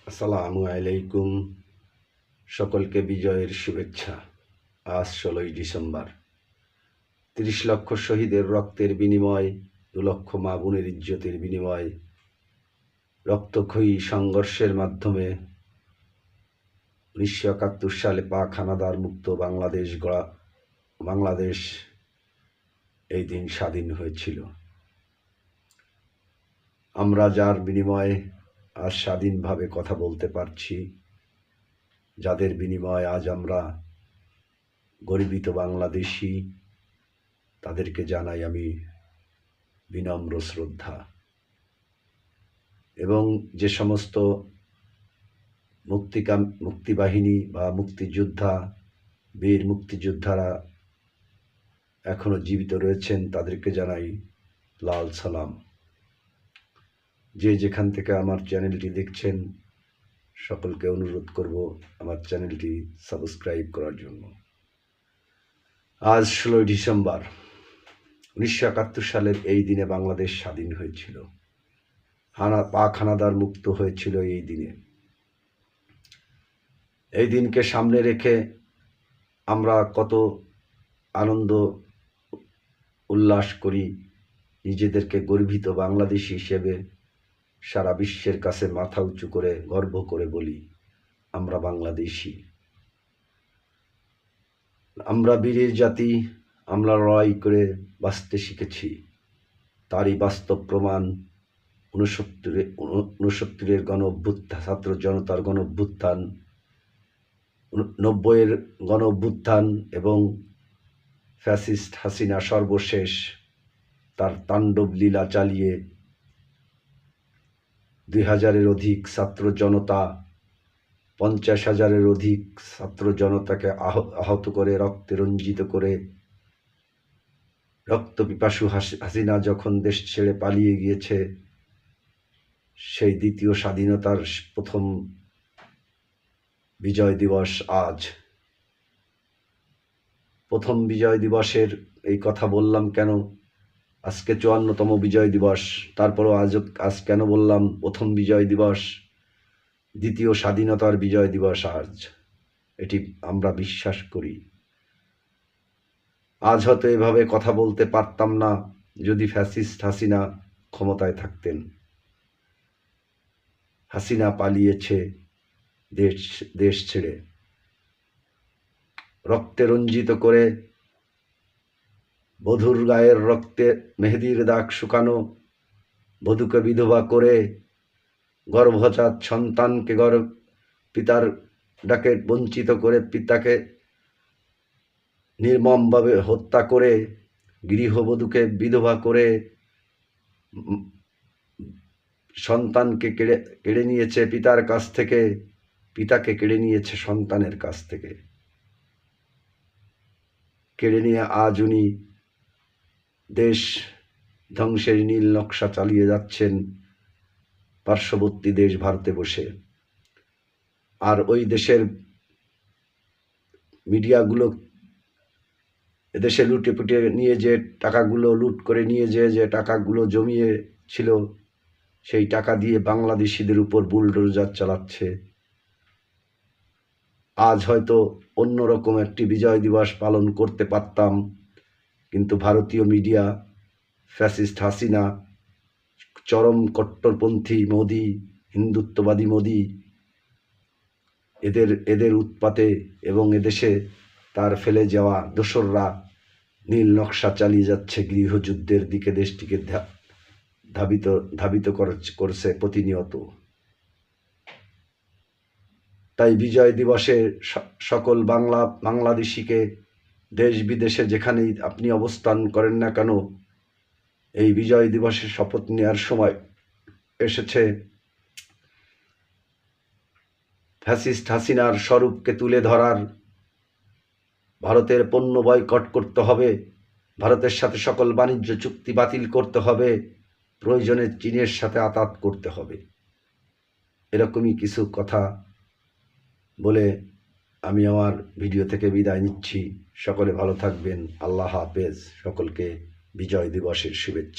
আসসালামু আলাইকুম। সকলকে বিজয়ের শুভেচ্ছা। আজ 16ই ডিসেম্বর। 30 লক্ষ শহীদের রক্তের বিনিময়, 2 লক্ষ মা বোনের ইজ্জতের বিনিময়, রক্তক্ষয়ী সংঘর্ষের মাধ্যমে 1971 সালে পাক হানাদার মুক্ত বাংলাদেশ এই দিন স্বাধীন হয়েছিল। আমরা যার বিনিময়ে আজ স্বাধীনভাবে কথা বলতে পারছি, যাদের বিনিময়ে আজ আমরা গর্বিত বাংলাদেশি, তাদেরকে জানাই আমি বিনম্র শ্রদ্ধা। এবং যে সমস্ত মুক্তিবাহিনী বা মুক্তিযোদ্ধা, বীর মুক্তিযোদ্ধারা এখনো জীবিত রয়েছেন, তাদেরকে জানাই লাল সালাম। যে যেখান থেকে আমার চ্যানেলটি দেখছেন, সকলকে অনুরোধ করব আমার চ্যানেলটি সাবস্ক্রাইব করার জন্য। আজ 16ই ডিসেম্বর 1971 সালের এই দিনে বাংলাদেশ স্বাধীন হয়েছিল। পাক হানাদার মুক্ত হয়েছিল এই দিনে। এই দিনকে সামনে রেখে আমরা কত আনন্দ উল্লাস করি, নিজেদেরকে গর্বিত বাংলাদেশি হিসেবে সারা বিশ্বের কাছে মাথা উঁচু করে গর্ব করে বলি, আমরা বাংলাদেশি, আমরা বীরের জাতি, আমরা লড়াই করে বাঁচতে শিখেছি। তারই বাস্তব প্রমাণ 69-এর ছাত্র জনতার গণ অভ্যুত্থান, 90-এর গণ অভ্যুত্থান এবং ফ্যাসিস্ট হাসিনা সর্বশেষ তার তাণ্ডব লীলা চালিয়ে 2000-এর অধিক ছাত্র জনতা, 50,000-এর অধিক ছাত্র জনতাকে আহত করে, রক্তে রঞ্জিত করে, রক্তপিপাসু হাসিনা যখন দেশ ছেড়ে পালিয়ে গিয়েছে, সেই দ্বিতীয় স্বাধীনতার প্রথম বিজয় দিবস আজ। প্রথম বিজয় দিবসের এই কথা বললাম কেন? আজকে 54তম বিজয় দিবস, তারপরও আজ কেন বললাম প্রথম বিজয় দিবস, দ্বিতীয় স্বাধীনতার বিজয় দিবস আজ? এটি আমরা বিশ্বাস করি। আজ হয়তো এভাবে কথা বলতে পারতাম না যদি ফ্যাসিস্ট হাসিনা ক্ষমতায় থাকতেন। হাসিনা পালিয়েছে দেশ ছেড়ে, রক্তে রঞ্জিত করে, বধূর গায়ের রক্তে মেহেদির দাগ শুকানো, বধূকে বিধবা করে, গর্ভজাত সন্তানকে পিতার ডাকে বঞ্চিত করে, পিতাকে নির্মমভাবে হত্যা করে, গৃহবধূকে বিধবা করে, সন্তানকে কেড়ে নিয়েছে পিতার কাছ থেকে, পিতাকে কেড়ে নিয়েছে সন্তানের কাছ থেকে। কেড়ে নিয়ে আজ উনি দেশ ধ্বংসের নীল নকশা চালিয়ে যাচ্ছেন পার্শ্ববর্তী দেশ ভারতে বসে। আর ওই দেশের মিডিয়াগুলো এদেশে লুটে পুটে নিয়ে যে টাকাগুলো লুট করে নিয়ে যে টাকাগুলো জমিয়েছিল, সেই টাকা দিয়ে বাংলাদেশিদের উপর বুলডোজার চালাচ্ছে। আজ হয়তো অন্যরকম একটি বিজয় দিবস পালন করতে পারতাম, কিন্তু ভারতীয় মিডিয়া, ফ্যাসিস্ট হাসিনা, চরম কট্টরপন্থী মোদি, হিন্দুত্ববাদী মোদি, এদের উৎপাতে এবং এদেশে তার ফেলে যাওয়া দোসররা নীল নকশা চালিয়ে যাচ্ছে, গৃহযুদ্ধের দিকে দেশটিকে ধাবিত করছে প্রতিনিয়ত। তাই বিজয় দিবসে সকল বাংলাদেশিকে দেশ বিদেশে যেখানেই আপনি অবস্থান করেন না কেন, এই বিজয় দিবসে শপথ নেওয়ার সময় এসেছে। ফ্যাসিস্ট হাসিনার স্বরূপকে তুলে ধরার, ভারতের পণ্য বয়কট করতে হবে, ভারতের সাথে সকল বাণিজ্য চুক্তি বাতিল করতে হবে, প্রয়োজনে চীনের সাথে আতাত করতে হবে। এরকমই কিছু কথা বলে আমি আমার ভিডিও থেকে বিদায় নিচ্ছি। সকলে ভালো থাকবেন। আল্লাহ হাফেজ। সকলকে বিজয় দিবসের শুভেচ্ছা।